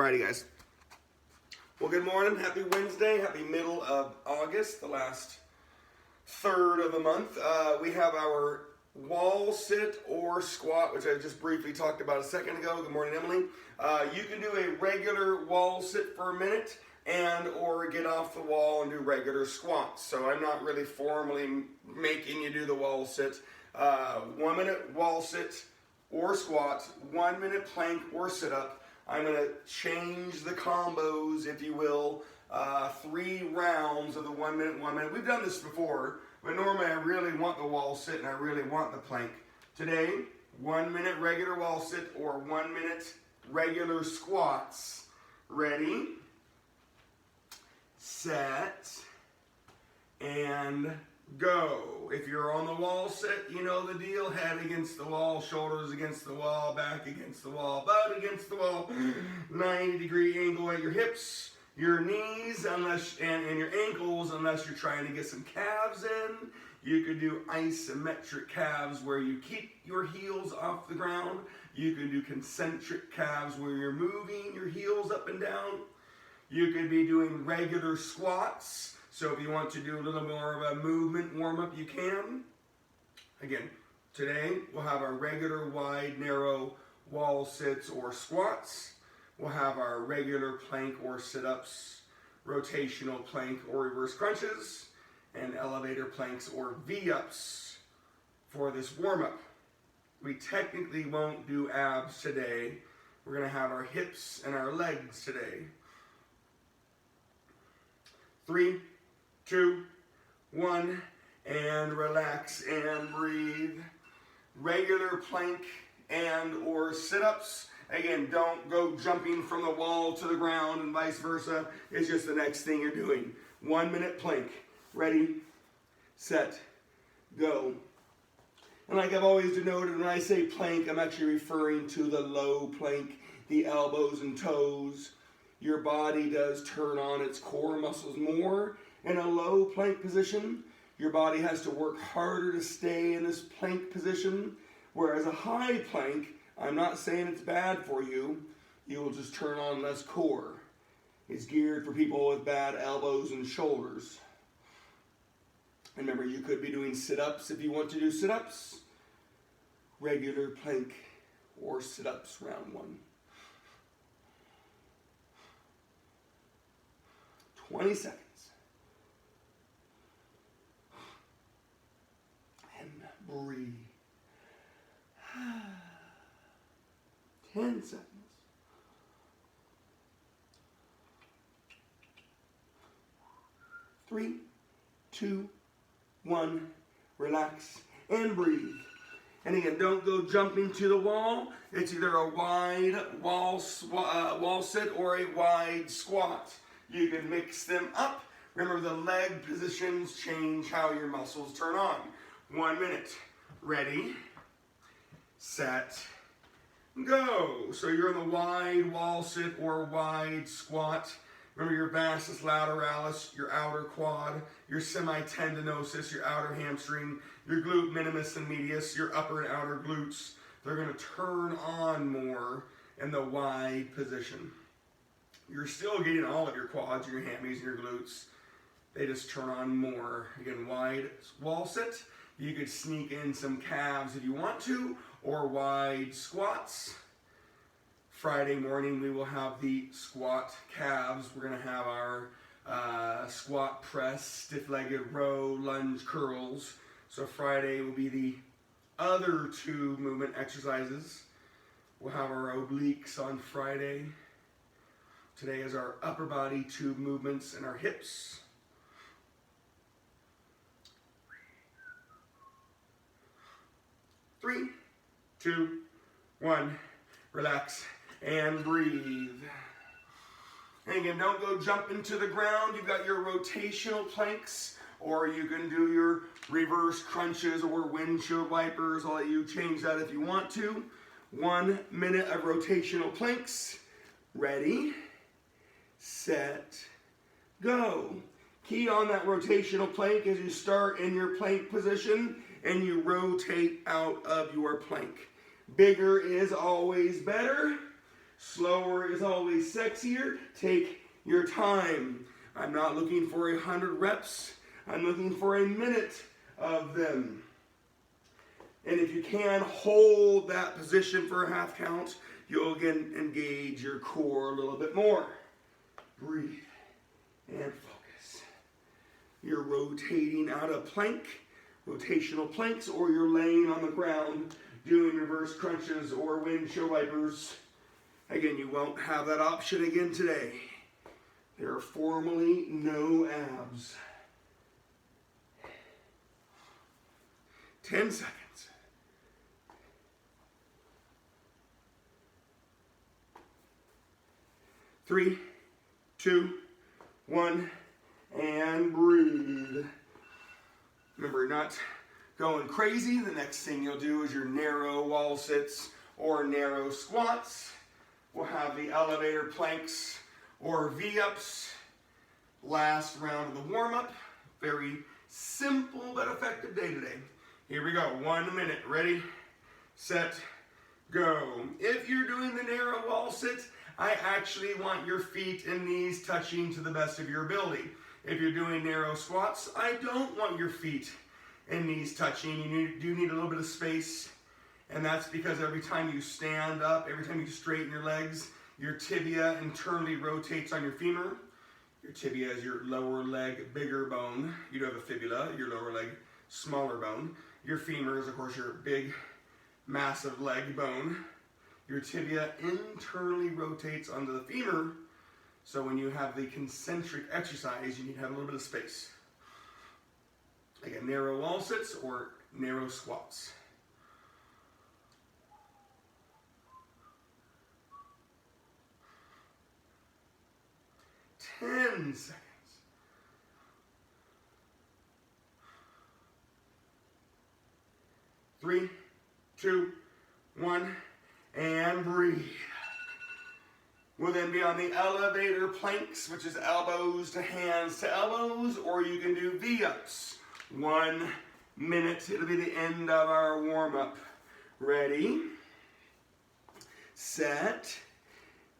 Alrighty, guys. Well, good morning. Happy Wednesday. Happy middle of August, the last third of the month. We have our wall sit or squat, which I just briefly talked about a second ago. Good morning, Emily. You can do a regular wall sit for a minute and or get off the wall and do regular squats. So I'm not really formally making you do the wall sit. 1 minute wall sit or squat, 1 minute plank or sit up. I'm going to change the combos, if you will, 3 rounds of the 1 minute, 1 minute. We've done this before, but normally I really want the wall sit and I really want the plank. Today, 1 minute regular wall sit or 1 minute regular squats. Ready, set, and go. If you're on the wall sit, you know the deal. Head against the wall, shoulders against the wall, back against the wall, butt against the wall. 90-degree angle at your hips, your knees, and your ankles, unless you're trying to get some calves in. You could do isometric calves where you keep your heels off the ground. You can do concentric calves where you're moving your heels up and down. You could be doing regular squats. So if you want to do a little more of a movement warm-up, you can. Again, today we'll have our regular wide, narrow wall sits or squats. We'll have our regular plank or sit-ups, rotational plank or reverse crunches, and elevator planks or V-ups for this warm-up. We technically won't do abs today. We're going to have our hips and our legs today. 3, 2, 1, and relax and breathe. Regular plank and or sit-ups. Again, don't go jumping from the wall to the ground and vice versa. It's just the next thing you're doing. 1 minute plank. Ready, set, go. And like I've always denoted, when I say plank, I'm actually referring to the low plank, the elbows and toes. Your body does turn on its core muscles more. In a low plank position, your body has to work harder to stay in this plank position, whereas a high plank, I'm not saying it's bad for you, you will just turn on less core. It's geared for people with bad elbows and shoulders. And remember, you could be doing sit-ups if you want to do sit-ups, regular plank or sit-ups round 1. 20 seconds. Breathe. 10 seconds. 3, 2, 1. Relax and breathe. And again, don't go jumping to the wall. It's either a wide wall sit or a wide squat. You can mix them up. Remember, the leg positions change how your muscles turn on. 1 minute. Ready, set, go. So you're in the wide wall sit or wide squat. Remember your vastus lateralis, your outer quad, your semitendinosus, your outer hamstring, your glute minimus and medius, your upper and outer glutes. They're going to turn on more in the wide position. You're still getting all of your quads, your hammies, and your glutes. They just turn on more. Again, wide wall sit. You could sneak in some calves if you want to, or wide squats. Friday morning we will have the squat calves. We're going to have our squat press, stiff-legged row, lunge curls. So Friday will be the other 2 movement exercises. We'll have our obliques on Friday. Today is our upper body 2 movements and our hips. 3, 2, 1, relax and breathe. And again, don't go jumping to the ground. You've got your rotational planks, or you can do your reverse crunches or windshield wipers. I'll let you change that if you want to. 1 minute of rotational planks. Ready, set, go. Key on that rotational plank as you start in your plank position and you rotate out of your plank. Bigger is always better. Slower is always sexier. Take your time. I'm not looking for 100 reps. I'm looking for a minute of them. And if you can hold that position for a half count, you'll again engage your core a little bit more. Breathe and focus. You're rotating out of plank, rotational planks, or you're laying on the ground doing reverse crunches or windshield wipers. Again, you won't have that option again today. There are formally no abs. 10 seconds. 3, 2, 1, and breathe. Remember, you're not going crazy. The next thing you'll do is your narrow wall sits or narrow squats. We'll have the elevator planks or V-ups. Last round of the warm-up. Very simple but effective day today. Here we go. 1 minute. Ready, set, go. If you're doing the narrow wall sits, I actually want your feet and knees touching to the best of your ability. If you're doing narrow squats, I don't want your feet and knees touching. You do need a little bit of space, and that's because every time you stand up, every time you straighten your legs, your tibia internally rotates on your femur. Your tibia is your lower leg bigger bone. You do have a fibula, your lower leg smaller bone. Your femur is, of course, your big, massive leg bone. Your tibia internally rotates onto the femur, so when you have the concentric exercise, you need to have a little bit of space. Again, narrow wall sits or narrow squats. Ten seconds. 3, 2, 1. And breathe. We'll then be on the elevator planks, which is elbows to hands to elbows, or you can do V-ups. 1 minute, it'll be the end of our warm-up. Ready, set,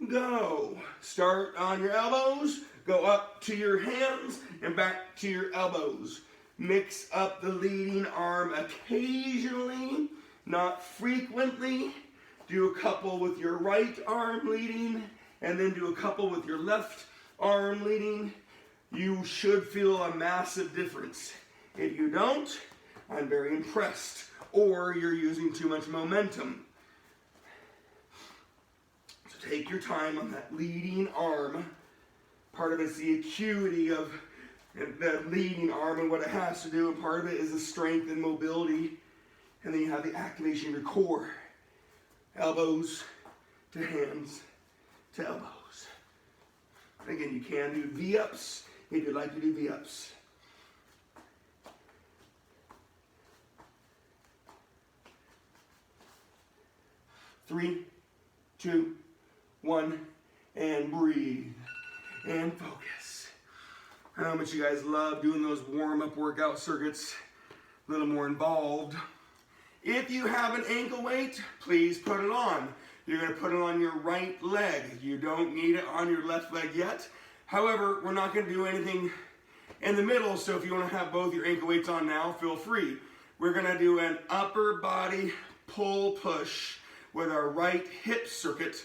go. Start on your elbows, go up to your hands, and back to your elbows. Mix up the leading arm occasionally, not frequently. Do a couple with your right arm leading, and then do a couple with your left arm leading. You should feel a massive difference. If you don't, I'm very impressed, or you're using too much momentum. So take your time on that leading arm. Part of it is the acuity of the leading arm and what it has to do, and part of it is the strength and mobility, and then you have the activation of your core. Elbows to hands to elbows. Again, you can do V-ups if you'd like to do V-ups. Three, 2, 1, and breathe and focus. I know how much you guys love doing those warm-up workout circuits, a little more involved. If you have an ankle weight, please put it on. You're going to put it on your right leg. You don't need it on your left leg yet. However, we're not going to do anything in the middle, so if you want to have both your ankle weights on now, feel free. We're going to do an upper body pull push with our right hip circuit.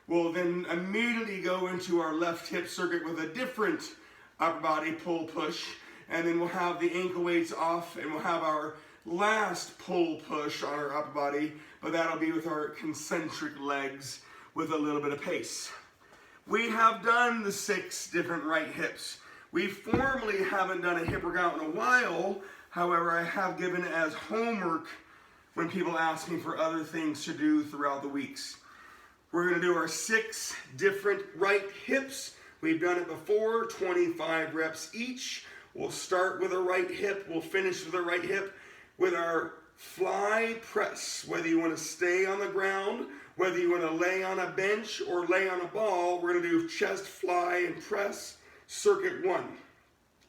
We'll then immediately go into our left hip circuit with a different upper body pull push, and then we'll have the ankle weights off, and we'll have our last pull push on our upper body, but that'll be with our concentric legs with a little bit of pace. We have done the 6 different right hips. We formally haven't done a hip workout in a while. However, I have given it as homework when people ask me for other things to do throughout the weeks. We're going to do our 6 different right hips. We've done it before, 25 reps each. We'll start with a right hip. We'll finish with a right hip with our fly press. Whether you want to stay on the ground, whether you want to lay on a bench or lay on a ball, we're going to do chest fly and press circuit 1.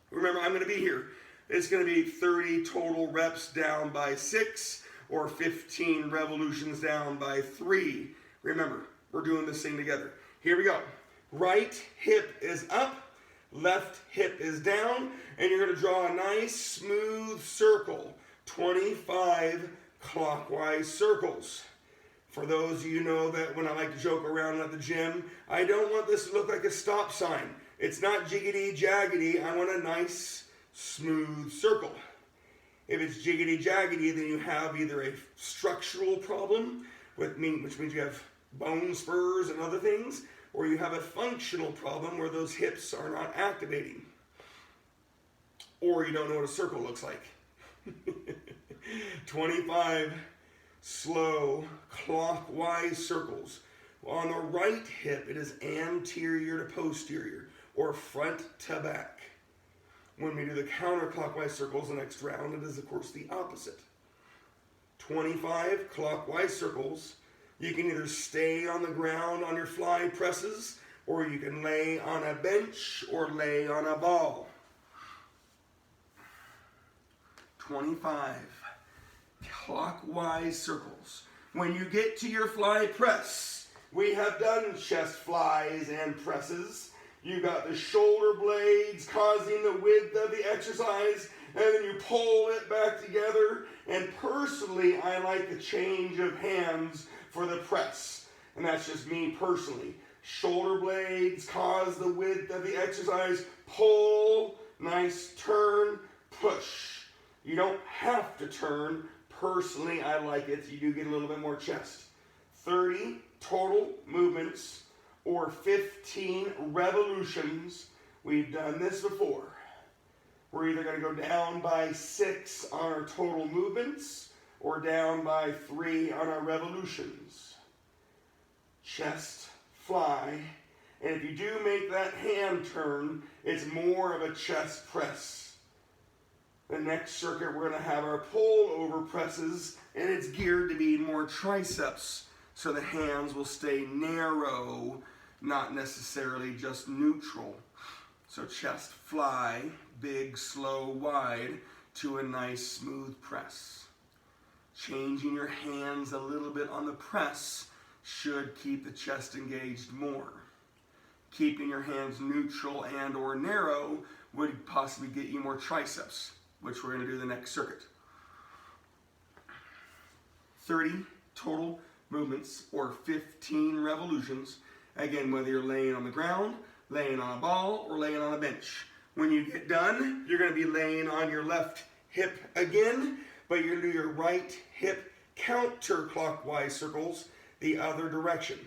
Remember, I'm going to be here. It's going to be 30 total reps down by 6 or 15 revolutions down by 3. Remember, We're doing this thing together. Here we go. Right hip is up, left hip is down, and you're going to draw a nice smooth circle, 25 clockwise circles. For those of you who know that when I like to joke around at the gym, I don't want this to look like a stop sign. It's not jiggity jaggedy. I want a nice smooth circle. If it's jiggity jaggedy, then you have either a structural problem, which means you have bone spurs and other things, or you have a functional problem where those hips are not activating. Or you don't know what a circle looks like. 25 slow clockwise circles. On the right hip, it is anterior to posterior, or front to back. When we do the counterclockwise circles the next round, it is of course the opposite. 25 clockwise circles. You can either stay on the ground on your fly presses, or you can lay on a bench or lay on a ball. 25 clockwise circles. When you get to your fly press, we have done chest flies and presses. You got the shoulder blades causing the width of the exercise, and then you pull it back together. And personally, I like the change of hands for the press. And that's just me personally. Shoulder blades cause the width of the exercise. Pull, nice turn, push. You don't have to turn. Personally, I like it. You do get a little bit more chest. 30 total movements or 15 revolutions. We've done this before. We're either going to go down by 6 on our total movements or down by 3 on our revolutions. Chest, fly, and if you do make that hand turn, it's more of a chest press. The next circuit, we're going to have our pull over presses, and it's geared to be more triceps, so the hands will stay narrow, not necessarily just neutral. So chest, fly, big, slow, wide, to a nice smooth press. Changing your hands a little bit on the press should keep the chest engaged more. Keeping your hands neutral and or narrow would possibly get you more triceps, which we're going to do the next circuit. 30 total movements or 15 revolutions. Again, whether you're laying on the ground, laying on a ball, or laying on a bench. When you get done, you're going to be laying on your left hip again, but you're going to do your right hip counterclockwise circles the other direction.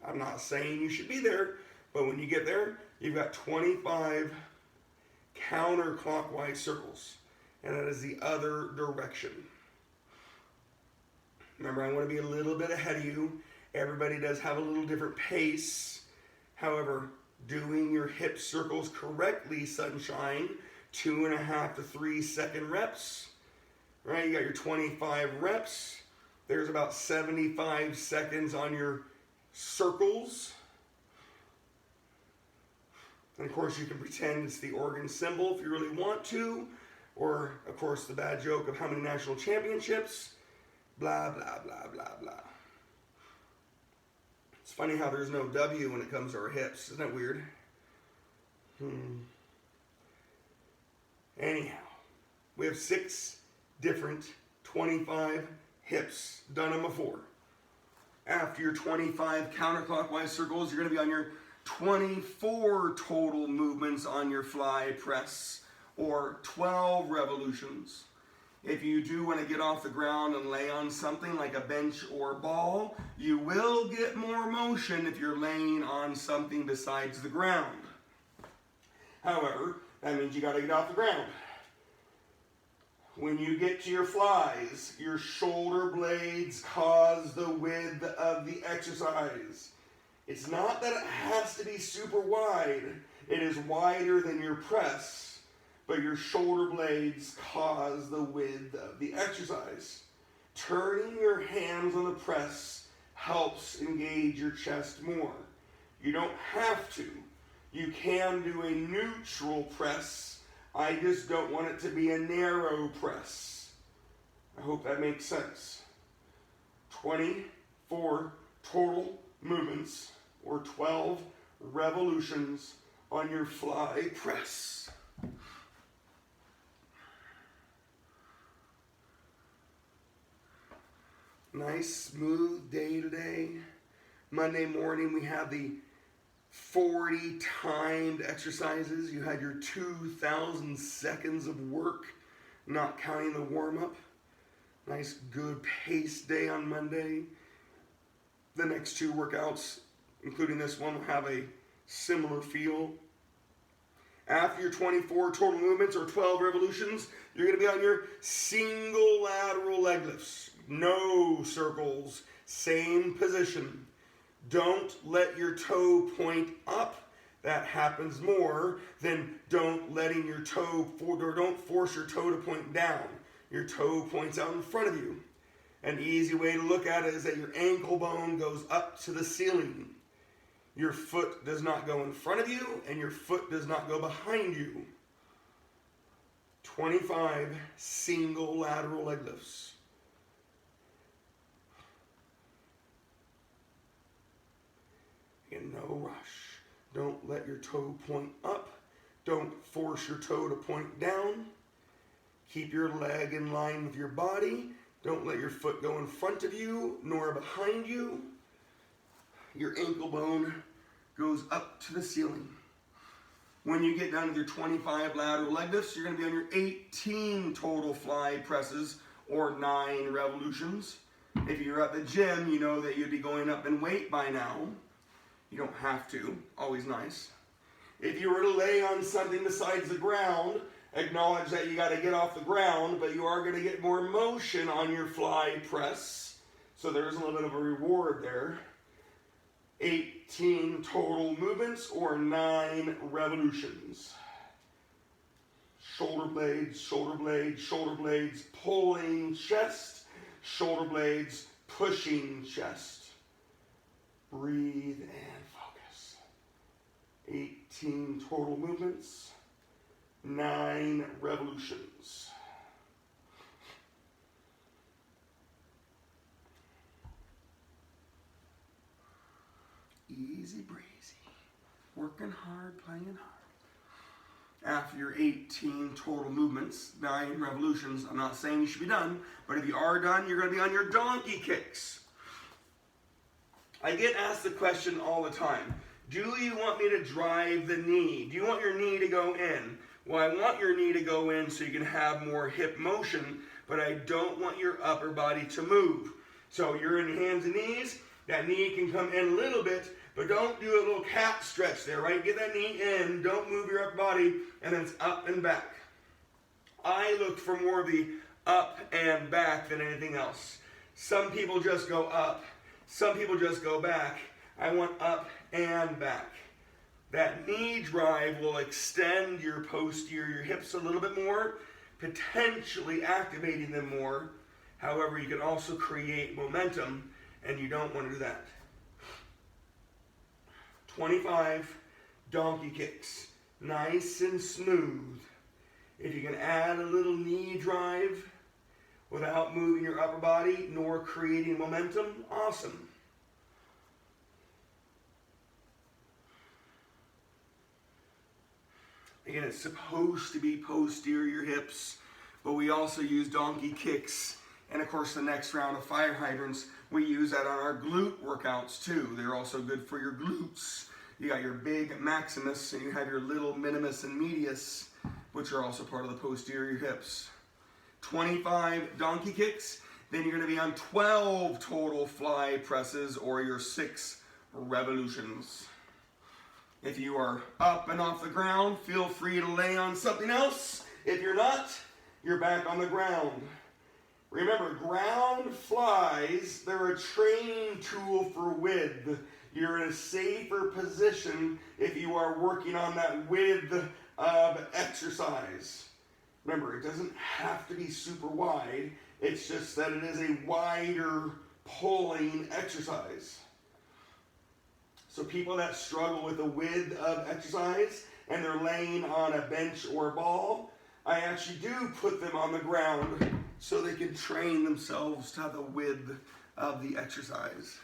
I'm not saying you should be there, but when you get there, you've got 25 counterclockwise circles, and that is the other direction. Remember, I want to be a little bit ahead of you. Everybody does have a little different pace. However, doing your hip circles correctly, sunshine, 2.5 to 3 second reps. Right, you got your 25 reps. There's about 75 seconds on your circles. And of course, you can pretend it's the organ symbol if you really want to. Or, of course, the bad joke of how many national championships. Blah, blah, blah, blah, blah. It's funny how there's no W when it comes to our hips. Isn't that weird? Anyhow, we have 6 different 25 hips. Done them before. After your 25 counterclockwise circles, you're going to be on your 24 total movements on your fly press, or 12 revolutions. If you do want to get off the ground and lay on something like a bench or ball, you will get more motion if you're laying on something besides the ground. However, that means you got to get off the ground. When you get to your flies, your shoulder blades cause the width of the exercise. It's not that it has to be super wide. It is wider than your press. But your shoulder blades cause the width of the exercise. Turning your hands on the press helps engage your chest more. You don't have to. You can do a neutral press. I just don't want it to be a narrow press. I hope that makes sense. 24 total movements or 12 revolutions on your fly press. Nice, smooth day today. Monday morning we have the 40 timed exercises. You had your 2,000 seconds of work, not counting the warm-up. Nice, good pace day on Monday. The next two workouts, including this one, will have a similar feel. After your 24 total movements or 12 revolutions, you're going to be on your single lateral leg lifts. No circles, same position. Don't let your toe point up. That happens more than don't force your toe to point down. Your toe points out in front of you. An easy way to look at it is that your ankle bone goes up to the ceiling. Your foot does not go in front of you, and your foot does not go behind you. 25 single lateral leg lifts. And no rush. Don't let your toe point up. Don't force your toe to point down. Keep your leg in line with your body. Don't let your foot go in front of you nor behind you. Your ankle bone goes up to the ceiling. When you get done with your 25 lateral leg lifts, you're going to be on your 18 total fly presses or 9 revolutions. If you're at the gym, you know that you'd be going up in weight by now. You don't have to, always nice. If you were to lay on something besides the ground, acknowledge that you got to get off the ground, but you are going to get more motion on your fly press. So there's a little bit of a reward there. 18 total movements or 9 revolutions. Shoulder blades, shoulder blades, shoulder blades, pulling chest, shoulder blades, pushing chest. Breathe and focus. 18 total movements, 9 revolutions. Easy breezy. Working hard, playing hard. After your 18 total movements, 9 revolutions, I'm not saying you should be done, but if you are done, you're going to be on your donkey kicks. I get asked the question all the time, do you want me to drive the knee? Do you want your knee to go in? Well, I want your knee to go in so you can have more hip motion, but I don't want your upper body to move. So you're in hands and knees, that knee can come in a little bit, but don't do a little cat stretch there, right? Get that knee in, don't move your upper body, and then it's up and back. I look for more of the up and back than anything else. Some people just go up. Some people just go back. I want up and back. That knee drive will extend your posterior hips a little bit more, potentially activating them more. However, you can also create momentum, and you don't want to do that. 25 donkey kicks, nice and smooth. If you can add a little knee drive without moving your upper body nor creating momentum, awesome. Again, it's supposed to be posterior hips, but we also use donkey kicks. And of course, the next round of fire hydrants, we use that on our glute workouts too. They're also good for your glutes. You got your big maximus and you have your little minimus and medius, which are also part of the posterior hips. 25 donkey kicks, then you're going to be on 12 total fly presses or your 6 revolutions. If you are up and off the ground, feel free to lay on something else. If you're not, you're back on the ground. Remember, ground flies, they're a training tool for width. You're in a safer position if you are working on that width of exercise. Remember, it doesn't have to be super wide. It's just that it is a wider pulling exercise. So people that struggle with the width of exercise and they're laying on a bench or a ball, I actually do put them on the ground so they can train themselves to the width of the exercise.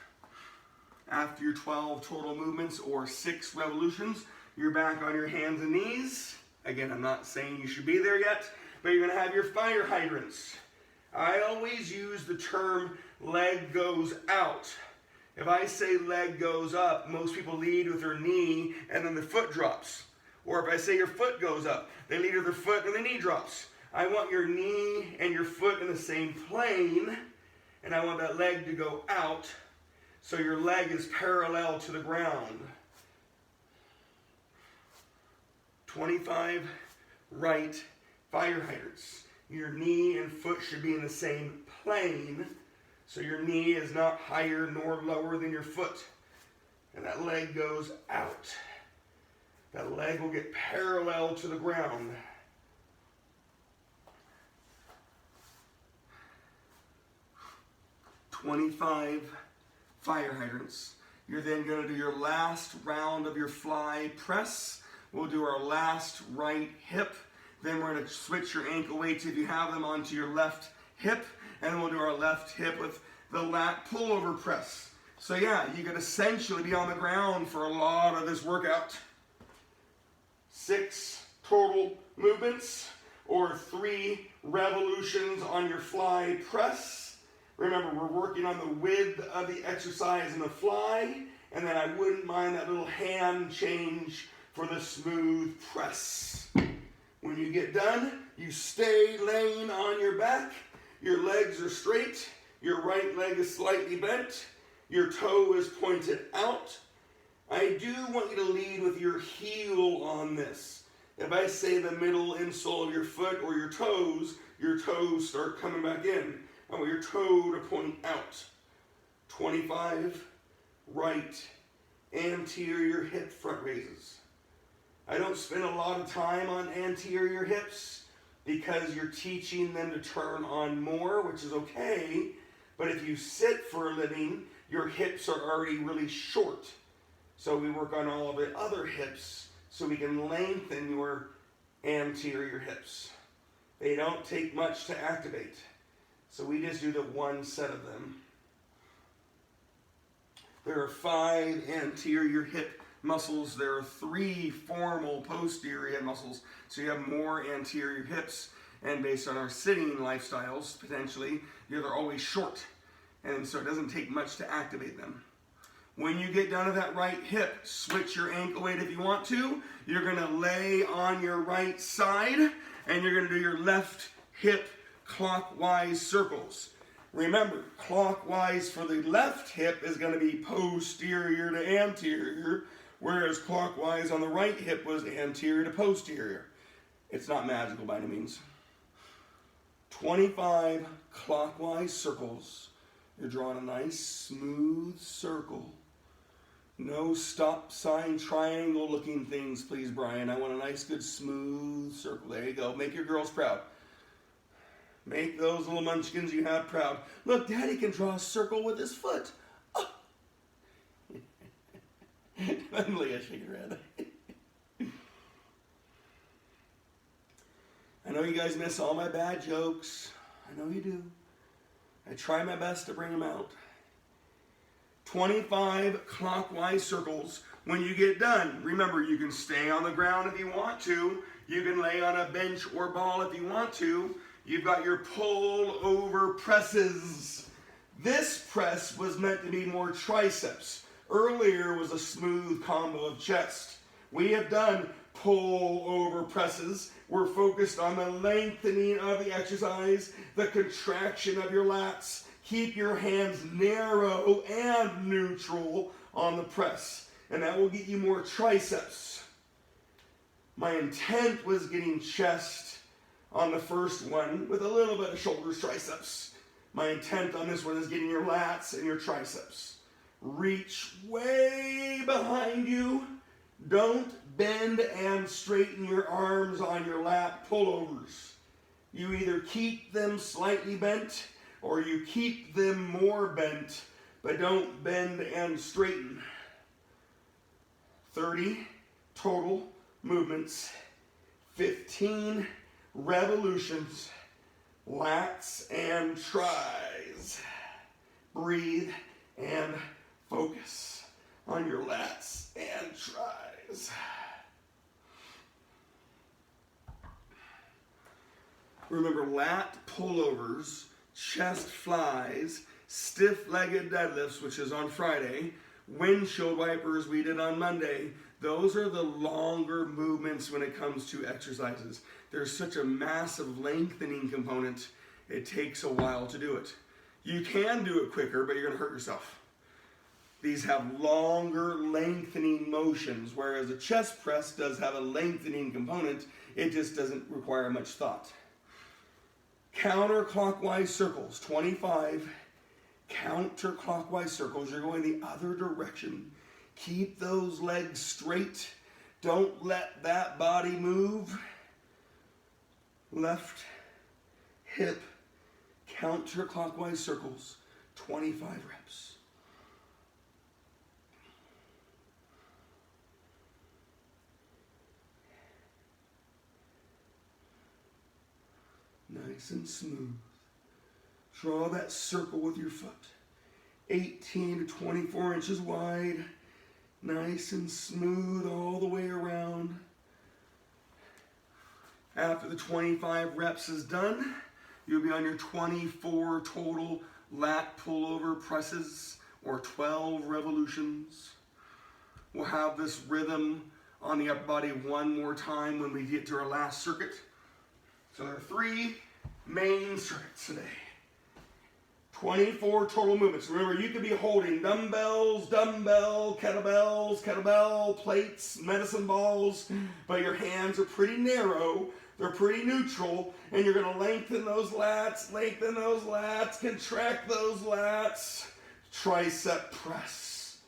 After your 12 total movements or 6 revolutions, you're back on your hands and knees. Again, I'm not saying you should be there yet, but you're going to have your fire hydrants. I always use the term leg goes out. If I say leg goes up, most people lead with their knee and then the foot drops. Or if I say your foot goes up, they lead with their foot and the knee drops. I want your knee and your foot in the same plane, and I want that leg to go out so your leg is parallel to the ground. 25 right fire hydrants. Your knee and foot should be in the same plane, so your knee is not higher nor lower than your foot. And that leg goes out. That leg will get parallel to the ground. "25 fire hydrants. You're then going to do your last round of your fly press. We'll do our last right hip. Then we're going to switch your ankle weights, if you have them, onto your left hip. And then we'll do our left hip with the lat pullover press. So yeah, you could essentially be on the ground for a lot of this workout. 6 total movements or 3 revolutions on your fly press. Remember, we're working on the width of the exercise in the fly, and then I wouldn't mind that little hand change for the smooth press. When you get done, you stay laying on your back. Your legs are straight. Your right leg is slightly bent. Your toe is pointed out. I do want you to lead with your heel on this. If I say the middle insole of your foot or your toes start coming back in. I want your toe to point out. 25 right anterior hip front raises. I don't spend a lot of time on anterior hips because you're teaching them to turn on more, which is okay. But if you sit for a living, your hips are already really short. So we work on all of the other hips so we can lengthen your anterior hips. They don't take much to activate. So we just do the one set of them. There are 5 anterior hip muscles. There are 3 formal posterior hip muscles. So you have more anterior hips. And based on our sitting lifestyles, potentially, they're always short. And so it doesn't take much to activate them. When you get done with that right hip, switch your ankle weight if you want to. You're going to lay on your right side, and you're going to do your left hip clockwise circles. Remember, clockwise for the left hip is going to be posterior to anterior, whereas clockwise on the right hip was anterior to posterior. It's not magical by any means. 25 clockwise circles. You're drawing a nice smooth circle. No stop sign triangle looking things, please, Brian. I want a nice good smooth circle. There you go. Make your girls proud. Make those little munchkins you have proud. Look, Daddy can draw a circle with his foot. Oh. I'm Leah shaking her head. I know you guys miss all my bad jokes. I know you do. I try my best to bring them out. 25 clockwise circles. When you get done, remember, you can stay on the ground if you want to. You can lay on a bench or ball if you want to. You've got your pull over presses. This press was meant to be more triceps. Earlier was a smooth combo of chest. We have done pull over presses. We're focused on the lengthening of the exercise, the contraction of your lats. Keep your hands narrow and neutral on the press, and that will get you more triceps. My intent was getting chest on the first one with a little bit of shoulders, triceps. My intent on this one is getting your lats and your triceps. Reach way behind you. Don't bend and straighten your arms on your lat pullovers. You either keep them slightly bent or you keep them more bent, but don't bend and straighten. 30 total movements, 15 revolutions, lats and tries. Breathe and focus. on your lats and tries. Remember, lat pullovers, chest flies, stiff-legged deadlifts, which is on Friday, windshield wipers we did on Monday. Those are the longer movements when it comes to exercises. There's such a massive lengthening component, it takes a while to do it. You can do it quicker, but you're going to hurt yourself. These have longer lengthening motions, whereas a chest press does have a lengthening component. It just doesn't require much thought. Counterclockwise circles, 25 counterclockwise circles. You're going the other direction. Keep those legs straight. Don't let that body move. Left hip, counterclockwise circles, 25 reps. Nice and smooth. Draw that circle with your foot. 18 to 24 inches wide. Nice and smooth all the way around. After the 25 reps is done, you'll be on your 24 total lat pullover presses or 12 revolutions. We'll have this rhythm on the upper body one more time when we get to our last circuit. So there are 3 main circuits today. 24 total movements. Remember, you could be holding dumbbells, kettlebell, plates, medicine balls, but your hands are pretty narrow, they're pretty neutral, and you're gonna lengthen those lats, contract those lats, tricep press.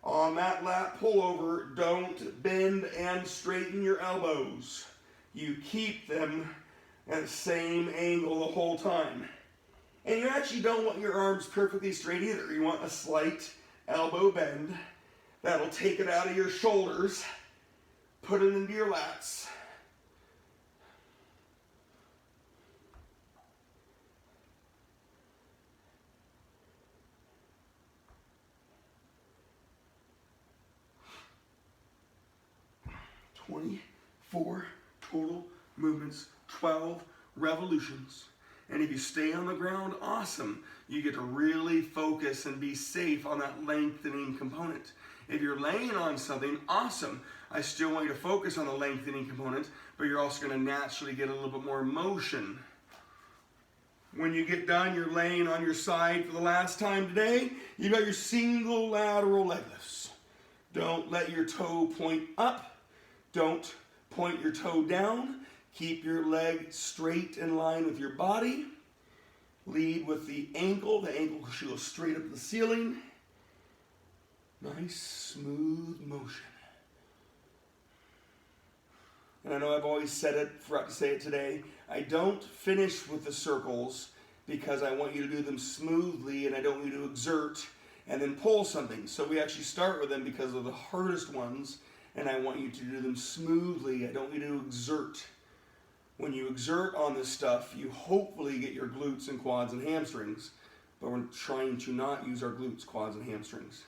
On that lat pullover, don't bend and straighten your elbows. You keep them at the same angle the whole time. And you actually don't want your arms perfectly straight either. You want a slight elbow bend. That'll take it out of your shoulders, put it into your lats. "24 total movements, 12 revolutions. And if you stay on the ground, awesome. You get to really focus and be safe on that lengthening component. If you're laying on something, awesome. I still want you to focus on the lengthening component, but you're also going to naturally get a little bit more motion. When you get done, you're laying on your side for the last time today. You got your single lateral leg lifts. Don't let your toe point up. Don't point your toe down. Keep your leg straight in line with your body. Lead with the ankle. The ankle should go straight up to the ceiling. Nice, smooth motion. And I know I've always said it, forgot to say it today. I don't finish with the circles because I want you to do them smoothly and I don't want you to exert and then pull something. So we actually start with them because of the hardest ones and I want you to do them smoothly. I don't want you to exert. When you exert on this stuff, you hopefully get your glutes and quads and hamstrings, but we're trying to not use our glutes, quads, and hamstrings.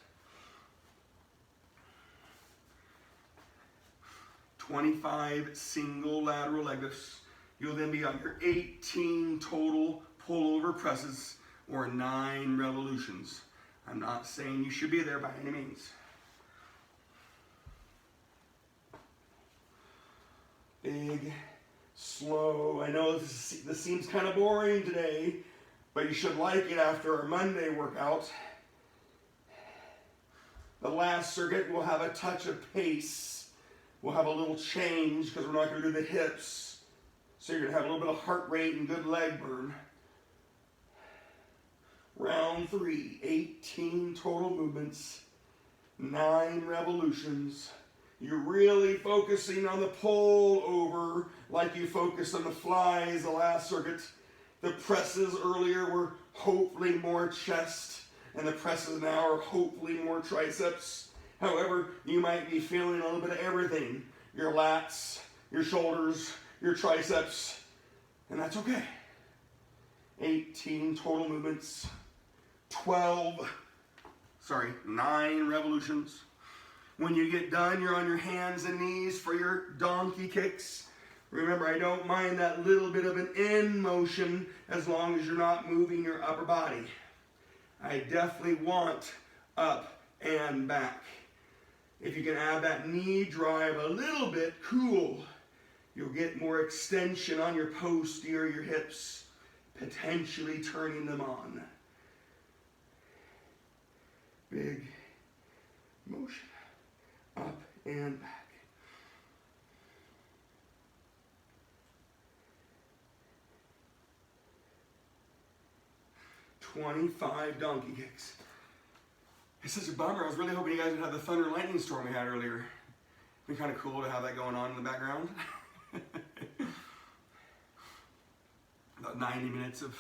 25 single lateral leg lifts. You'll then be on your 18 total pullover presses or 9 revolutions. I'm not saying you should be there by any means. Big, slow. I know this seems kind of boring today, but you should like it after our Monday workout. The last circuit will have a touch of pace. We'll have a little change because we're not going to do the hips. So you're going to have a little bit of heart rate and good leg burn. Round 3, 18 total movements, 9 revolutions. You're really focusing on the pull over like you focused on the flies the last circuit. The presses earlier were hopefully more chest, and the presses now are hopefully more triceps. However, you might be feeling a little bit of everything. Your lats, your shoulders, your triceps, and that's okay. 18 total movements, 9 revolutions. When you get done, you're on your hands and knees for your donkey kicks. Remember, I don't mind that little bit of an in motion as long as you're not moving your upper body. I definitely want up and back. If you can add that knee drive a little bit, cool. You'll get more extension on your posterior hips, potentially turning them on. Big motion, up and back. $25 donkey kicks. It's such a bummer. I was really hoping you guys would have the thunder and lightning storm we had earlier. It'd be kind of cool to have that going on in the background. About 90 minutes of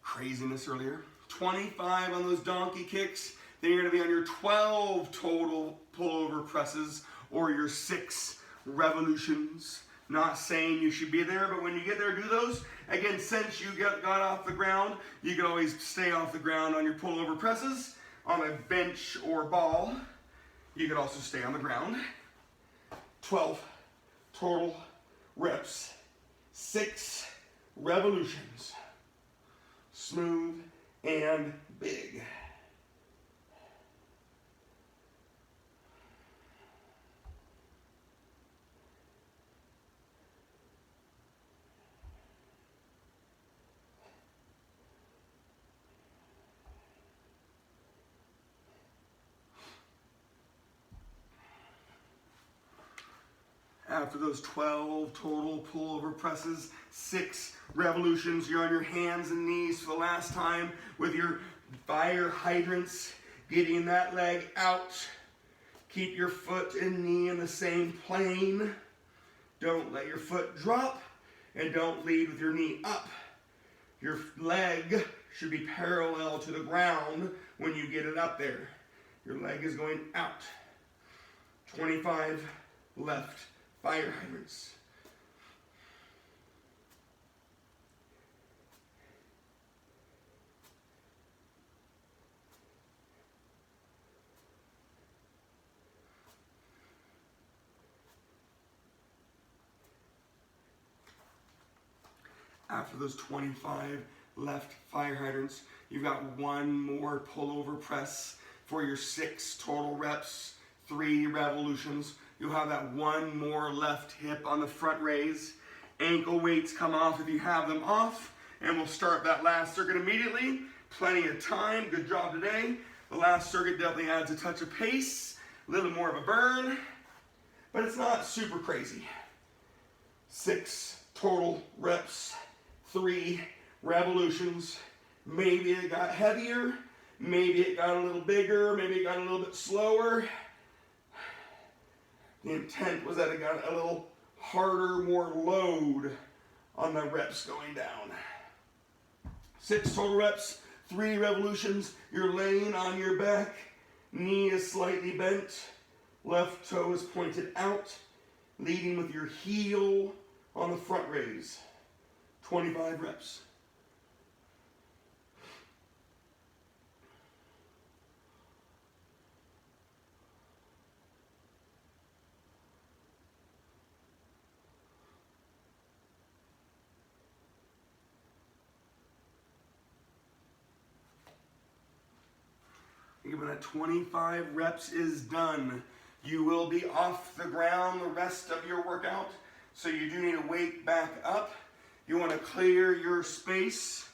craziness earlier. 25 on those donkey kicks. Then you're going to be on your 12 total pullover presses or your 6 revolutions. Not saying you should be there, but when you get there, do those. Again, since you got off the ground, you can always stay off the ground on your pullover presses. On a bench or ball, you could also stay on the ground. 12 total reps, 6 revolutions. Smooth and big. After those 12 total pullover presses, 6 revolutions, you're on your hands and knees for the last time with your fire hydrants, getting that leg out. Keep your foot and knee in the same plane. Don't let your foot drop, and don't lead with your knee up. Your leg should be parallel to the ground when you get it up there. Your leg is going out. 25 left. Fire hydrants. After those 25 left fire hydrants, you've got one more pullover press for your 6 total reps, 3 revolutions. You'll have that one more left hip on the front raise. Ankle weights come off if you have them off. And we'll start that last circuit immediately. Plenty of time. Good job today. The last circuit definitely adds a touch of pace. A little more of a burn. But it's not super crazy. 6 total reps. 3 revolutions. Maybe it got heavier. Maybe it got a little bigger. Maybe it got a little bit slower. The intent was that it got a little harder, more load on the reps going down. 6 total reps, 3 revolutions. You're laying on your back. Knee is slightly bent. Left toe is pointed out. Leading with your heel on the front raise. 25 reps. When that 25 reps is done, you will be off the ground the rest of your workout. So you do need to wake back up. You want to clear your space.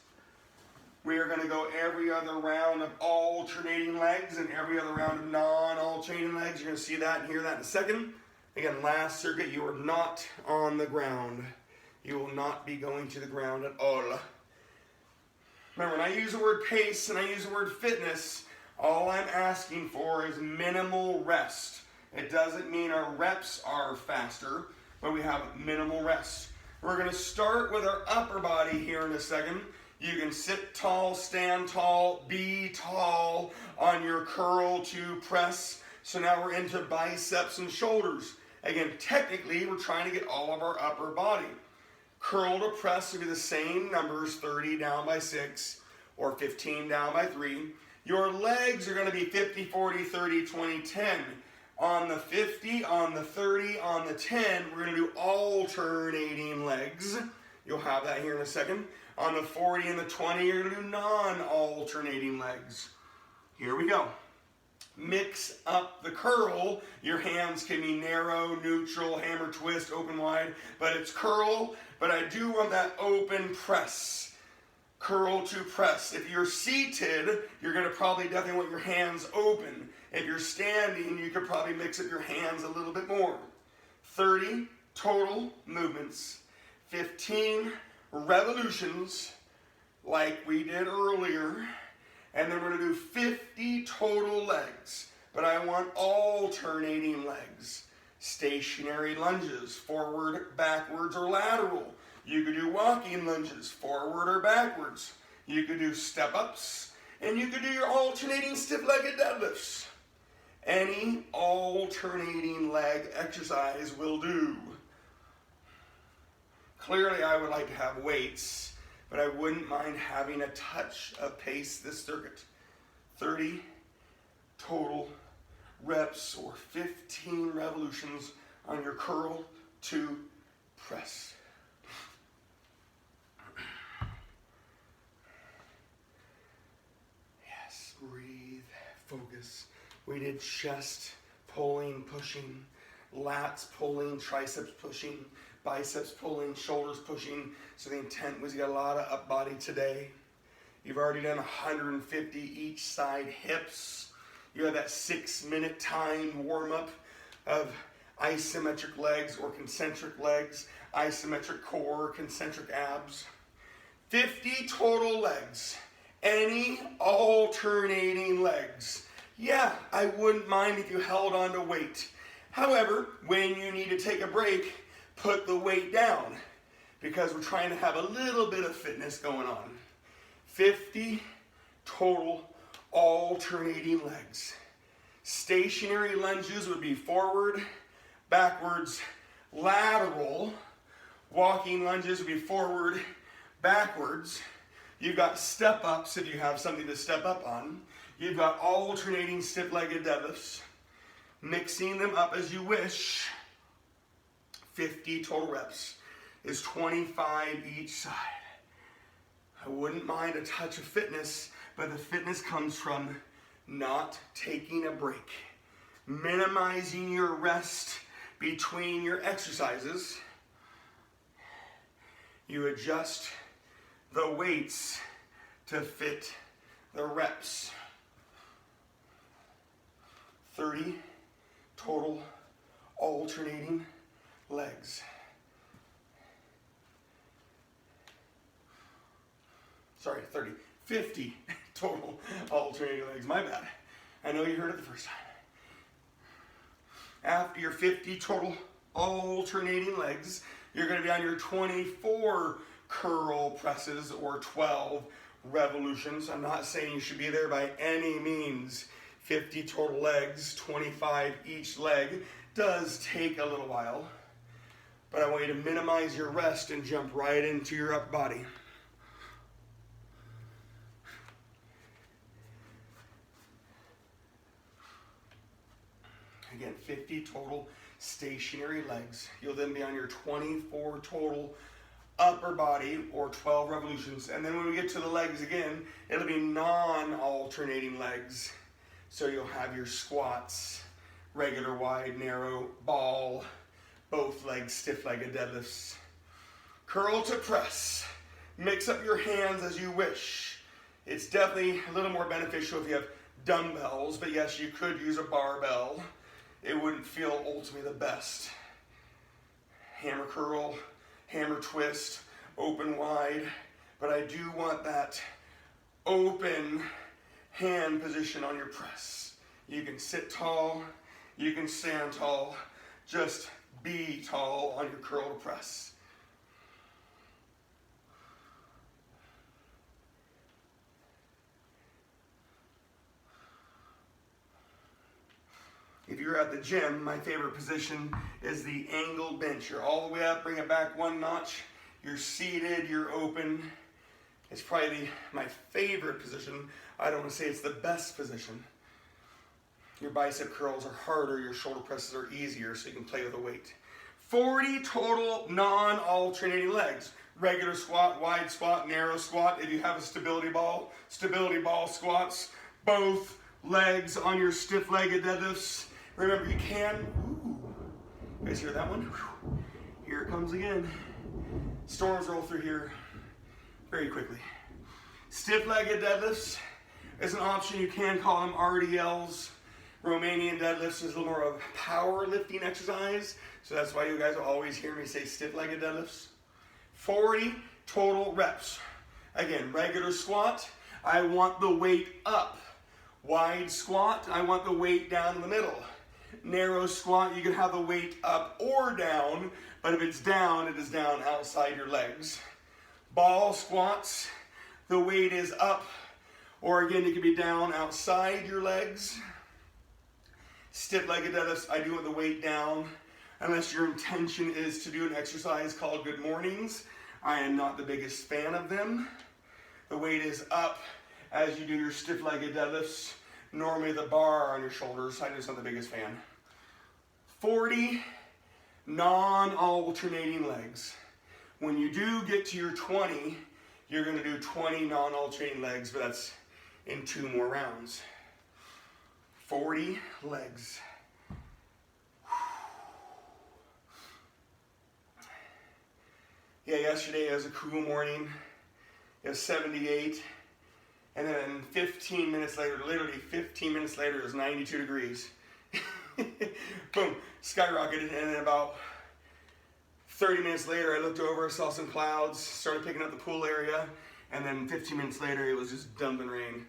We are going to go every other round of alternating legs and every other round of non-alternating legs. You're going to see that and hear that in a second. Again, last circuit, you are not on the ground. You will not be going to the ground at all. Remember, when I use the word pace and I use the word fitness, all I'm asking for is minimal rest. It doesn't mean our reps are faster, but we have minimal rest. We're going to start with our upper body here in a second. You can sit tall, stand tall, be tall on your curl to press. So now we're into biceps and shoulders. Again, technically, we're trying to get all of our upper body. Curl to press will be the same numbers, 30 down by 6 or 15 down by 3. Your legs are going to be 50, 40, 30, 20, 10. On the 50, on the 30, on the 10, we're going to do alternating legs. You'll have that here in a second. On the 40 and the 20, you're going to do non-alternating legs. Here we go. Mix up the curl. Your hands can be narrow, neutral, hammer twist, open wide, but it's curl. But I do want that open press. Curl to press. If you're seated, you're going to probably definitely want your hands open. If you're standing, you could probably mix up your hands a little bit more. 30 total movements. 15 revolutions like we did earlier. And then we're going to do 50 total legs. But I want alternating legs. Stationary lunges, forward, backwards, or lateral. You could do walking lunges, forward or backwards. You could do step-ups. And you could do your alternating stiff-legged deadlifts. Any alternating leg exercise will do. Clearly, I would like to have weights, but I wouldn't mind having a touch of pace this circuit. 30 total reps or 15 revolutions on your curl to press. Yes, breathe, focus. We did chest pulling, pushing, lats pulling, triceps pushing, biceps pulling, shoulders pushing. So the intent was you got a lot of up body today. You've already done 150 each side hips. You have that 6-minute timed warm-up of isometric legs or concentric legs, isometric core, concentric abs. 50 total legs. Any alternating legs. Yeah, I wouldn't mind if you held on to weight. However, when you need to take a break, put the weight down because we're trying to have a little bit of fitness going on. 50 total alternating legs. Stationary lunges would be forward, backwards, lateral. Walking lunges would be forward, backwards. You've got step-ups if you have something to step up on. You've got alternating stiff-legged deadlifts. Mixing them up as you wish. 50 total reps is 25 each side. I wouldn't mind a touch of fitness, but the fitness comes from not taking a break. Minimizing your rest between your exercises. You adjust the weights to fit the reps. 30 total alternating legs. Sorry, 30. 50 total alternating legs. My bad. I know you heard it the first time. After your 50 total alternating legs, you're going to be on your 24 curl presses or 12 revolutions. I'm not saying you should be there by any means. 50 total legs, 25 each leg, does take a little while. But I want you to minimize your rest and jump right into your upper body. Again, 50 total stationary legs. You'll then be on your 24 total upper body or 12 revolutions. And then when we get to the legs again, it'll be non-alternating legs. So you'll have your squats, regular, wide, narrow, ball, both legs, stiff-legged deadlifts. Curl to press. Mix up your hands as you wish. It's definitely a little more beneficial if you have dumbbells, but yes, you could use a barbell. It wouldn't feel ultimately the best. Hammer curl, hammer twist, open wide, but I do want that open hand position on your press. You can sit tall, you can stand tall, just be tall on your curl to press. If you're at the gym, my favorite position is the angled bench. You're all the way up, bring it back one notch. You're seated, you're open. It's probably my favorite position. I don't want to say it's the best position. Your bicep curls are harder, your shoulder presses are easier, so you can play with the weight. 40 total non-alternating legs. Regular squat, wide squat, narrow squat. If you have a stability ball squats, both legs on your stiff-legged deadlifts. Remember, you can, you guys hear that one? Whew. Here it comes again. Storms roll through here very quickly. Stiff-legged deadlifts is an option. You can call them RDLs. Romanian deadlifts is a little more of a powerlifting exercise, so that's why you guys will always hear me say stiff-legged deadlifts. 40 total reps. Again, regular squat, I want the weight up. Wide squat, I want the weight down in the middle. Narrow squat, you can have the weight up or down, but if it's down, it is down outside your legs. Ball squats, the weight is up, or again, it can be down outside your legs. Stiff-legged deadlifts, I do want the weight down. Unless your intention is to do an exercise called good mornings, I am not the biggest fan of them. The weight is up as you do your stiff-legged deadlifts. Normally the bar on your shoulders, I'm just not the biggest fan. 40 non-alternating legs. When you do get to your 20, you're gonna do 20 non-alternating legs, but that's in 2 more rounds. 40 legs. Yeah, yesterday it was a cool morning. It was 78. And then 15 minutes later, literally 15 minutes later, it was 92 degrees. Boom, skyrocketed. And then about 30 minutes later, I looked over, saw some clouds, started picking up the pool area. And then 15 minutes later, it was just dumping rain.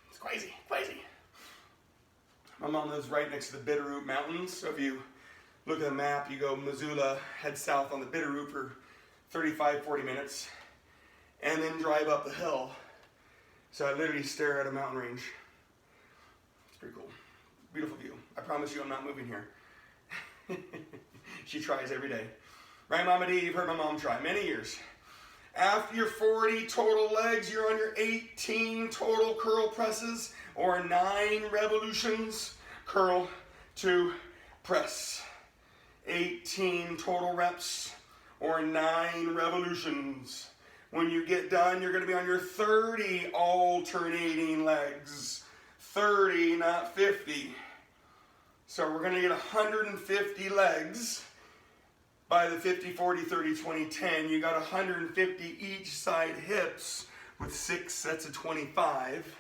It's crazy, crazy. My mom lives right next to the Bitterroot Mountains. So if you look at the map, you go Missoula, head south on the Bitterroot for 35, 40 minutes, and then drive up the hill. So I literally stare at a mountain range. It's pretty cool. Beautiful view. I promise you I'm not moving here. She tries every day. Right, Mama D? You've heard my mom try many years. After your 40 total legs, you're on your 18 total curl presses or 9 revolutions. Curl to press. 18 total reps or 9 revolutions. When you get done, you're going to be on your 30 alternating legs. 30, not 50. So we're going to get 150 legs. By the 50, 40, 30, 20, 10, you got 150 each side hips with 6 sets of 25.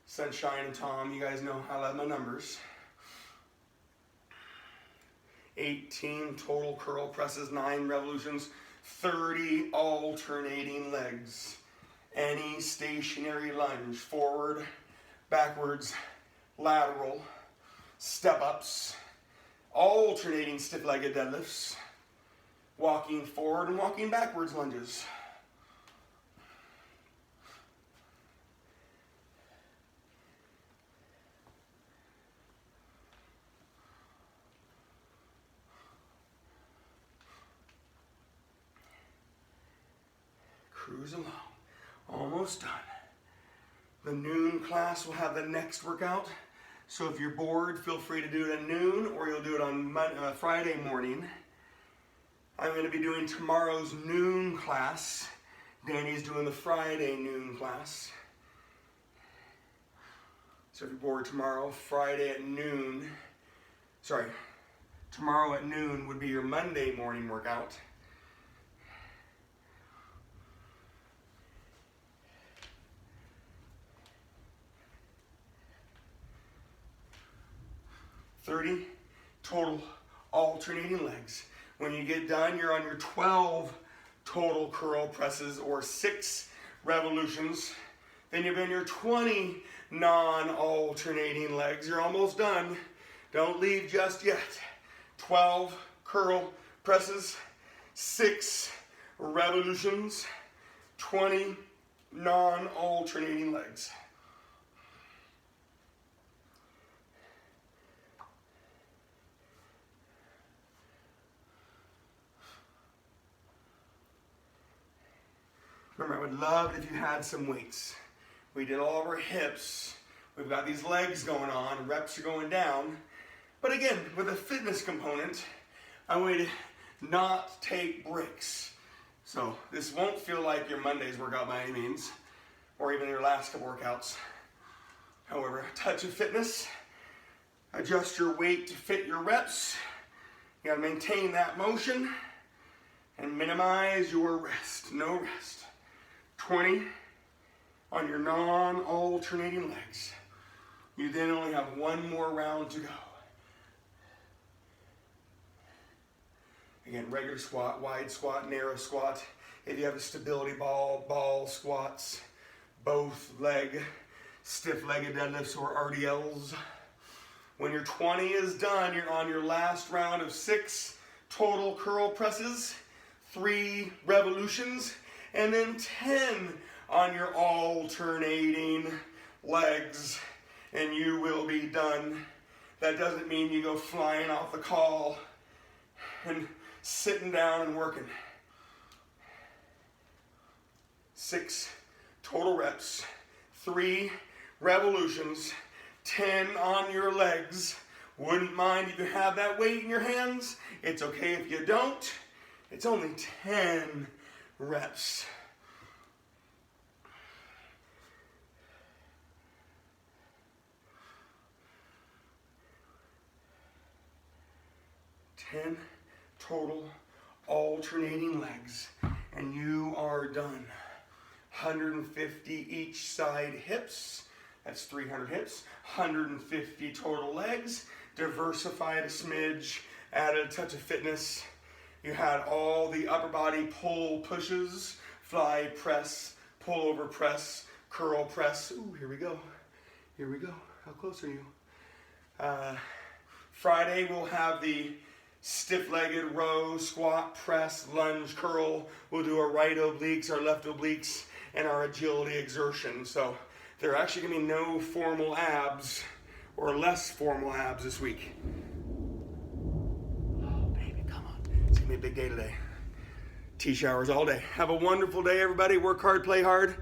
Sunshine and Tom, you guys know I love my numbers. 18 total curl presses, 9 revolutions, 30 alternating legs. Any stationary lunge, forward, backwards, lateral, step-ups, alternating stiff-legged deadlifts, walking forward and walking backwards lunges. Cruise along. Almost done. The noon class will have the next workout. So if you're bored, feel free to do it at noon, or you'll do it on Friday morning. I'm going to be doing tomorrow's noon class. Danny's doing the Friday noon class. So if you're bored tomorrow, Friday at noon, tomorrow at noon would be your Monday morning workout. $30 total alternating legs. When you get done, you're on your 12 total curl presses or 6 revolutions. Then you've been your 20 non-alternating legs. You're almost done. Don't leave just yet. 12 curl presses, 6 revolutions, 20 non-alternating legs. Remember, I would love it if you had some weights. We did all of our hips. We've got these legs going on, reps are going down. But again, with a fitness component, I would not take breaks. So this won't feel like your Monday's workout by any means, or even your last couple workouts. However, a touch of fitness, adjust your weight to fit your reps. You gotta maintain that motion and minimize your rest, no rest. 20 on your non-alternating legs. You then only have one more round to go. Again, regular squat, wide squat, narrow squat. If you have a stability ball squats, both leg, stiff-legged deadlifts or RDLs. When your 20 is done, you're on your last round of 6 total curl presses, 3 revolutions, and then 10 on your alternating legs, and you will be done. That doesn't mean you go flying off the call and sitting down and working. 6 total reps, 3 revolutions, 10 on your legs. Wouldn't mind if you have that weight in your hands. It's okay if you don't. It's only 10 reps. Total alternating legs, and you are done. 150 each side hips, that's 300 hips, 150 total legs, diversified a smidge, added a touch of fitness. You had all the upper body pull pushes, fly press, pull over press, curl press. Ooh, here we go. Here we go. How close are you? Friday we'll have the stiff-legged row, squat, press, lunge, curl. We'll do our right obliques, our left obliques, and our agility exertion. So there are actually going to be no formal abs or less formal abs this week. Oh, baby, come on. It's going to be a big day today. Tea showers all day. Have a wonderful day, everybody. Work hard, play hard.